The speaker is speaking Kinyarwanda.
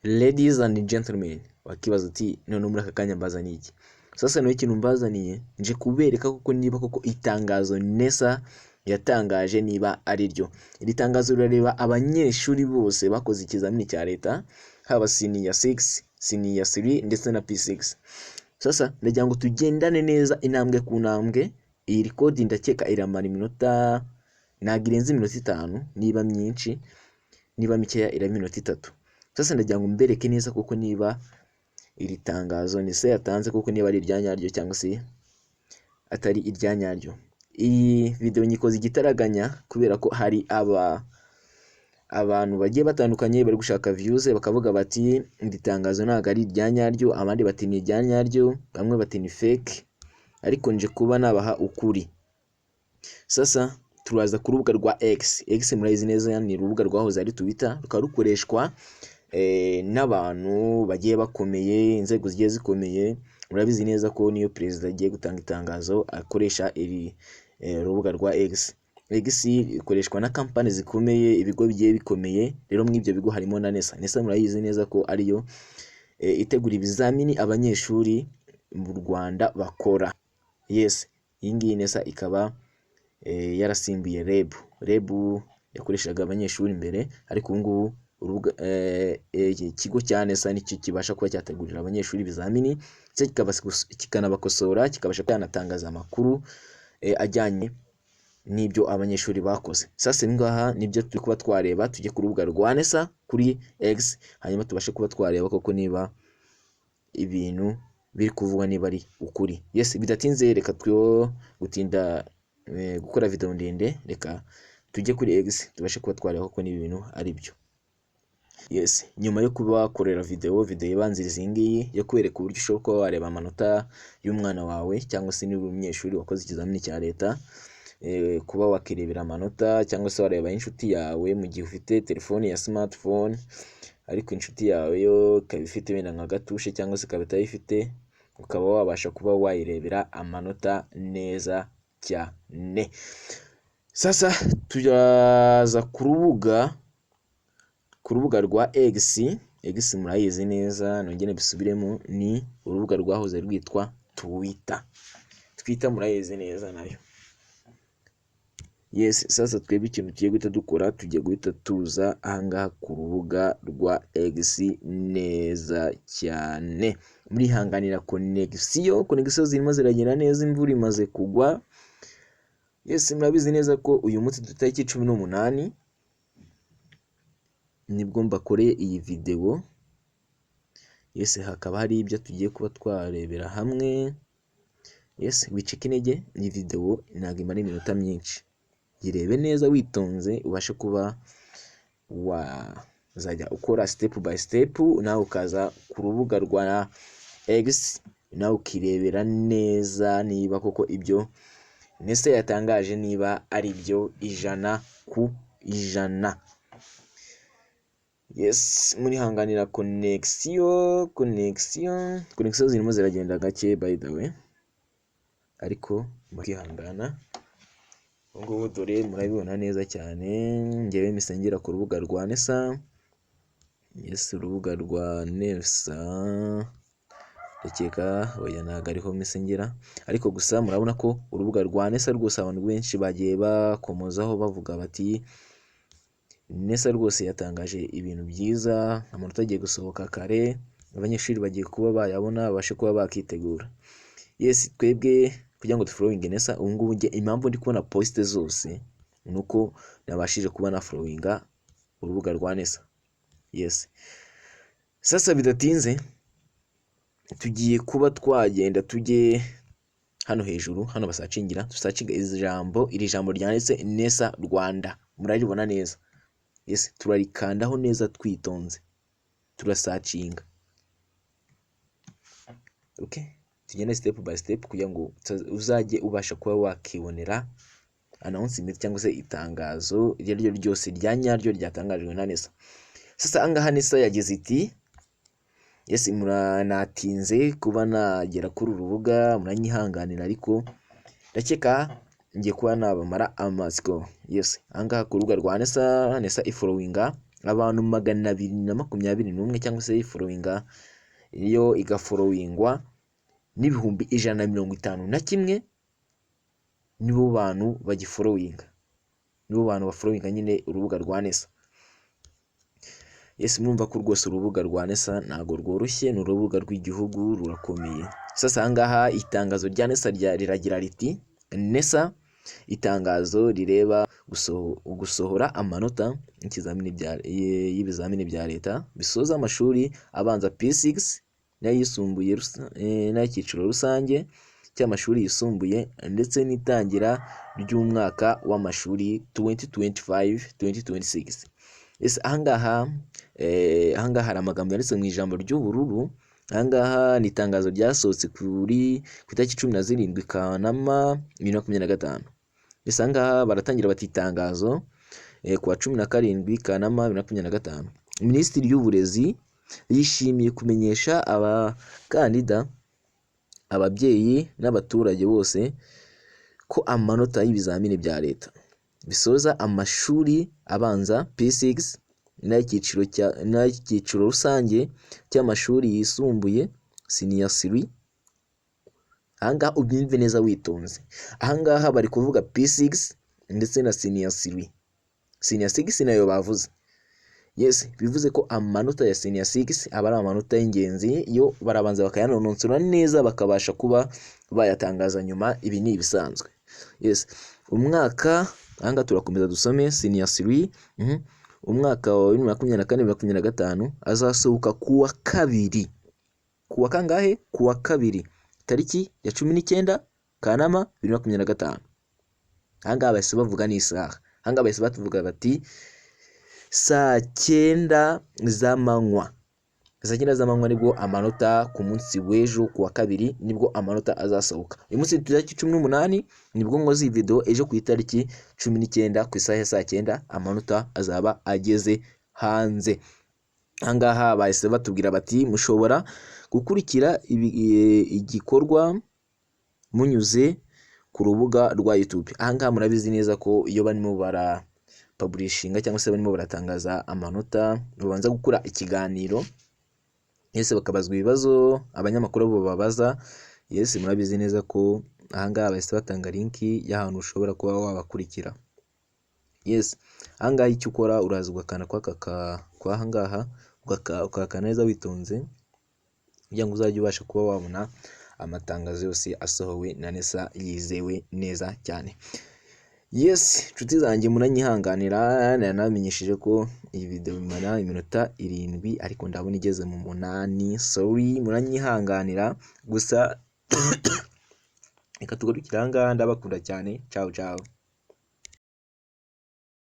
Ladies and gentlemen, wakibaza uti none muri aka kanya mbazaniye iki? Sasa nawe ikintu mbazaniye nje kubereka koko niba koko itangazo NESA yatangaje niba ari ryo. Iri tangazo rirareba abanyeshuri bose bakoze ikizamini cya leta, haba senior 6, senior 3 ndetse na P6. Sasa ndagira ngo tugendane neza intambwe ku ntambwe. Iyi record ndakeka iramara iminota nagirenze iminota 5, niba myinshi niba mikeya ira minota 3. Sasa ndagira ngo mbereke neza kuko niba iri tangazo NESA yatanze kuko niba ari iryanyaryo cyangwa se atari iryanyaryo. Iyi video nyikoze igitaraganya kubera ko hari abantu bagiye batandukanye bari gushaka views, bakavuga bati iri tangazo ntago ari iryanyaryo, abandi bati ni iryanyaryo, bamwe bati ni fake, ariko nje kuba nabaha ukuri. Sasa turaza ku rubuga rwa X murayizi neza, ni urubuga rwahoze ari Twitter, rukaba rukoreshwa n'abantu bagiye bakomeye, inzego zigiye zikomeye. Murabizi neza ko niyo perezida agiye gutanga itangazo akoresha iri rubuga rwa X ikoreshwa na kampani zikomeye, ibigo bigiye bikomeye. Rero mw'ibyo bigo harimo na NESA murayizi neza ko ariyo itegura ibizamini abanyeshuri mu Rwanda bakora. Yes, iyi ngiyi NESA ikaba yarasimbuye REB yakoreshaga abanyeshuri mbere, ariko ubu ngubu ikigo cya NESA nicyo kibasha kuba cyategurira abanyeshuri ibizamini, kikanabakosora, kikabasha kwanatangaza amakuru ajyanye n'ibyo abanyeshuri bakoze. Sasa ngaha nibyo turi kuba twareba, tujye ku rubuga rwa NESA kuri X, hanyuma tubashe kuba twareba koko niba ibintu biri kuvugwa niba ari ukuri. Yes, bidatinze reka twiho gutinda gukora video ndende, reka tujye kuri X tubashe kuba twareba koko niba ibintu ari byo. Yes, nyuma yo kubakorera video ibanziriza iyi ngiyi yo kwereka uburyo ushobora kuba wareba amanota y'umwana wawe cyangwa se niba umunyeshuri wakoze ikizamini cya leta, kuba wakirebera amanota cyangwa se wareba inshuti yawe mu gihe ufite telefone ya smartphone, ariko inshuti yawe yo ikaba ifite wenda nka gatushe cyangwa se ikaba itayifite, ukaba wabasha kuba wayirebera amanota neza cyane. Sasa turaza ku rubuga rwa X murayizi neza, nongere bisubiremo, ni urubuga rwahoze rwitwa Twitter murayizi neza nayo. Yes, sasa twebwe ikintu tugiye guhita dukora, tugiye guhita tuza ahangaha ku rubuga rwa X neza cyane. Murihanganira connection zirimo ziragenda neza, imvura imaze kugwa. Yes, murabizi neza ko uyu munsi dutariki 18 nibwo mbakoreye iyi video. Yes, hakaba hari ibyo tugiye kuba twarebera hamwe. Yes, wicika intege, iyi video ntabwo imara iminota myinshi, girebe neza witonze, ubashe kuba wazajya ukora step by step, nawe ukaza ku rubuga rwa X nawe ukirebera neza niba koko ibyo NESA yatangaje niba ari byo 100%. Yes, murihanganira connection zirimo ziragenda gake by the way, ariko mukihangana. Ubwo dore murabibona neza cyane, ngewe misengera ku rubuga rwa NESA. Yes, urubuga rwa NESA ndakeka oya ntago ariho misengera, ariko gusa murabona ko urubuga rwa NESA rwose abantu benshi bagiye bakomozaho bavuga bati NESA rwose yatangaje ibintu byiza, amanota agiye gusohoka kare, abanyeshuri bagiye kuba bayabona, babashe kuba bakitegura. Yes, twebwe kugira ngo dufollowing NESA, ubu ngubu nge impamvu ndi kubona post zose nuko nabashije kuba na followinga urubuga rwa NESA. Yes, sasa bidatinze tugiye kuba twagenda tujye hano hejuru, hano basacingira, dusacinga iri jambo ryanditse NESA Rwanda, muraribona neza. Yes, turarikandaho neza twitonze, turasacinga. Okay, tugende step by step kugira ngo uzajye ubasha kuba wakibonera announcement cyangwa se itangazo iryo ryose ryanyaryo ryatangajwe na NESA. Sasa angaha NESA yagize iti, yes, muranatinze kuba nagera kuri urubuga, muranyihanganira, ariko ndakeka ngiye kuba nabamara amatsiko. Yes, angaha ku rubuga rwa NESA ifollowinga abantu 221 cyangwa se iforowinga iyo igaforowingwa n'ibihumbi 151 nibo bantu bagiforowinga, nibo bantu baforowinga nyine urubuga rwa NESA. Yes, murumva ko rwose urubuga rwa NESA ntago rworoshye, ni urubuga rw'igihugu rurakomeye. Sasa ahangaha itangazo rya NESA riragira riti NESA itangazo rireba gusohora amanota y'ibizamini bya leta bisoza amashuri abanza P6 n'ayisumbuye n'ay'icyiciro rusange cy'amashuri yisumbuye ndetse n'itangira ry'umwaka w'amashuri 2025-2026. Yes, ahangaha hari amagambo yanditse mu ijambo ry'ubururu. Ahangaha ni itangazo ryasohotse ku itariki 17 Kanama 2025. Yes, ahangaha baratangira bati itangazo ku wa 17 Kanama 2025. Minisitiri y'Uburezi yishimiye kumenyesha abakandida, ababyeyi n'abaturage bose ko amanota y'ibizamini bya leta bisoza amashuri abanza P6 n'ay'icyiciro rusange cy'amashuri yisumbuye senior 3. Ahangaha ubyumve neza witonze, ahangaha bari kuvuga P6 ndetse na senior 3. Senior 6 nayo bavuze. Yes, bivuze ko amanota ya senior 6 aba ari amanota y'ingenzi, yo barabanza bakayanononsora neza bakabasha kuba bayatangaza nyuma. Ibi ni ibisanzwe. Yes, umwaka ahangaha turakomeza dusome senior 3. Umwaka wa 2024-2025 azasohoka kuwa kabiri. Kuwa kangahe? Kuwa kabiri tariki ya 19 Kanama 2025. Ahangaha bahise bavuga n'isaha. Ahangaha bahise batuvuga bati saa 9 z'amanywa. Saa 9 z'amanywa nibwo amanota ku munsi w'ejo kuwa kabiri nibwo amanota azasohoka. Uyu munsi tariki 18 nibwo nkoze video, ejo ku itariki 19 ku isaha ya saa 9 amanota azaba ageze hanze. Ahangaha bahise batubwira bati mushobora gukurikira igikorwa munyuze ku rubuga rwa YouTube. Ahangaha murabizi neza ko iyo barimo publishinga cyangwa se barimo baratangaza amanota babanza gukora ikiganiro. Yes, bakabazwa ibibazo abanyamakuru bo babaza. Yes, murabizi neza ko ahangaha bahise batanga linki y'ahantu ushobora kuba wabakurikira. Yes, ahangaha icyo ukora uraza ugakanda kwa ahangaha ukakana neza witonze kugira ngo uzajye ubasha kuba wabona amatangazo yose asohowe na NESA yizewe neza cyane. Yes, nshuti zanjye muranyihanganira, namenyesheje ko iyi video imara iminota 7 ariko ndabona igeze mu 8. Sorry, muranyihanganira gusa reka tugarukire ahangaha. Ndabakunda cyane. Ciao ciao.